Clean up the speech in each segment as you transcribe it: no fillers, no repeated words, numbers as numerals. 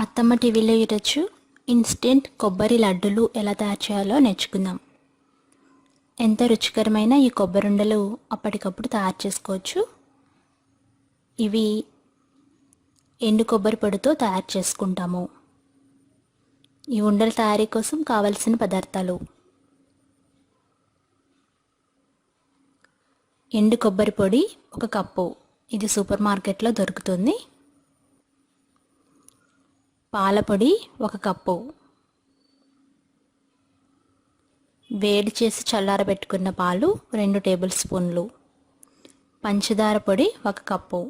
అత్తమ్మ టీవీలో ఈరోజు ఇన్స్టెంట్ కొబ్బరి లడ్డూలు ఎలా తయారు చేయాలో నేర్చుకుందాం. ఎంత రుచికరమైన ఈ కొబ్బరి ఉండలు అప్పటికప్పుడు తయారు చేసుకోవచ్చు. ఇవి ఎండు కొబ్బరి పొడితో తయారు చేసుకుంటాము. ఈ ఉండల తయారీ కోసం కావలసిన పదార్థాలు: ఎండు కొబ్బరి పొడి 1 కప్పు, ఇది సూపర్ మార్కెట్లో దొరుకుతుంది. పాల పొడి 1 కప్పు, వేడి చేసి చల్లారబెట్టుకున్న పాలు 2 టేబుల్ స్పూన్లు, పంచదార పొడి 1 కప్పు,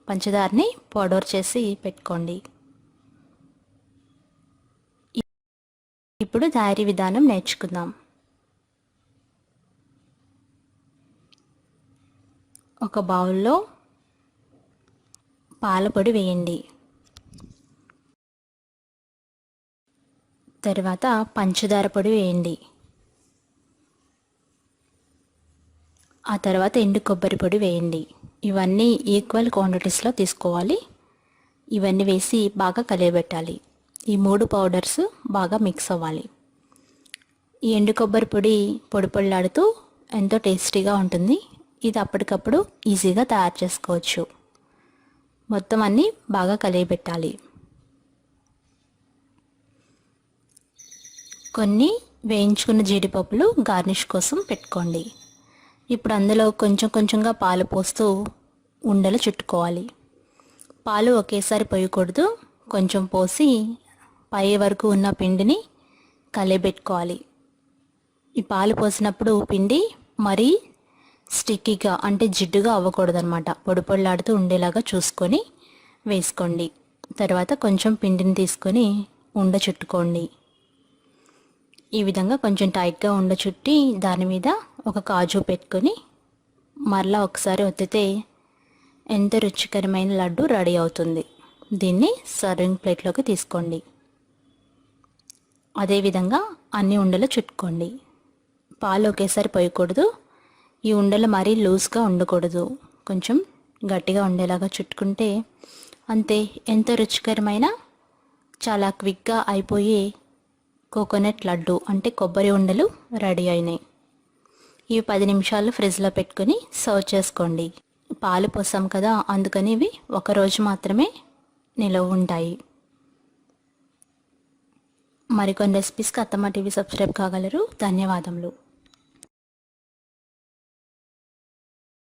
పంచదారని పౌడర్ చేసి పెట్టుకోండి. ఇప్పుడు తయారీ విధానం నేర్చుకుందాం. ఒక బౌల్లో పాల పొడి వేయండి. తర్వాత పంచదార పొడి వేయండి. ఆ తర్వాత ఎండు కొబ్బరి పొడి వేయండి. ఇవన్నీ ఈక్వల్ క్వాంటిటీస్లో తీసుకోవాలి. ఇవన్నీ వేసి బాగా కలియబెట్టాలి. ఈ 3 పౌడర్స్ బాగా మిక్స్ అవ్వాలి. ఈ ఎండు కొబ్బరి పొడి పొడి పొడిలాడుతూ ఎంతో టేస్టీగా ఉంటుంది. ఇది అప్పటికప్పుడు ఈజీగా తయారు చేసుకోవచ్చు. మొత్తం అన్నీ బాగా కలియబెట్టాలి. కొన్ని వేయించుకున్న జీడిపప్పులు గార్నిష్ కోసం పెట్టుకోండి. ఇప్పుడు అందులో కొంచెం కొంచెంగా పాలు పోస్తూ ఉండలు చుట్టుకోవాలి. పాలు ఒకేసారి పోయకూడదు. కొంచెం పోసి పై వరకు ఉన్న పిండిని కలియబెట్టుకోవాలి. ఈ పాలు పోసినప్పుడు పిండి మరీ స్టిక్కీగా అంటే జిడ్డుగా అవ్వకూడదు అనమాట. పొడి పొడిలాడుతూ ఉండేలాగా చూసుకొని వేసుకోండి. తర్వాత కొంచెం పిండిని తీసుకొని ఉండ చుట్టుకోండి. ఈ విధంగా కొంచెం టైట్గా ఉండ చుట్టి దాని మీద ఒక కాజు పెట్టుకొని మరలా ఒకసారి ఒత్తితే ఎంతో రుచికరమైన లడ్డు రెడీ అవుతుంది. దీన్ని సర్వింగ్ ప్లేట్లోకి తీసుకోండి. అదేవిధంగా అన్ని ఉండలు చుట్టుకోండి. పాలు ఒకేసారి పోయకూడదు. ఈ ఉండలు మరీ లూజ్గా ఉండకూడదు. కొంచెం గట్టిగా ఉండేలాగా చుట్టుకుంటే అంతే. ఎంతో రుచికరమైన చాలా క్విక్గా అయిపోయే కోకోనట్ లడ్డు అంటే కొబ్బరి ఉండలు రెడీ అయినాయి. ఇవి 10 నిమిషాలు ఫ్రిడ్జ్లో పెట్టుకొని సర్వ్ చేసుకోండి. పాలు పోసాం కదా, అందుకని ఇవి 1 రోజు మాత్రమే నిలవ ఉంటాయి. మరికొన్ని రెసిపీస్కి అత్తమ్మ టీవీ సబ్స్క్రైబ్ కాగలరు. ధన్యవాదములు.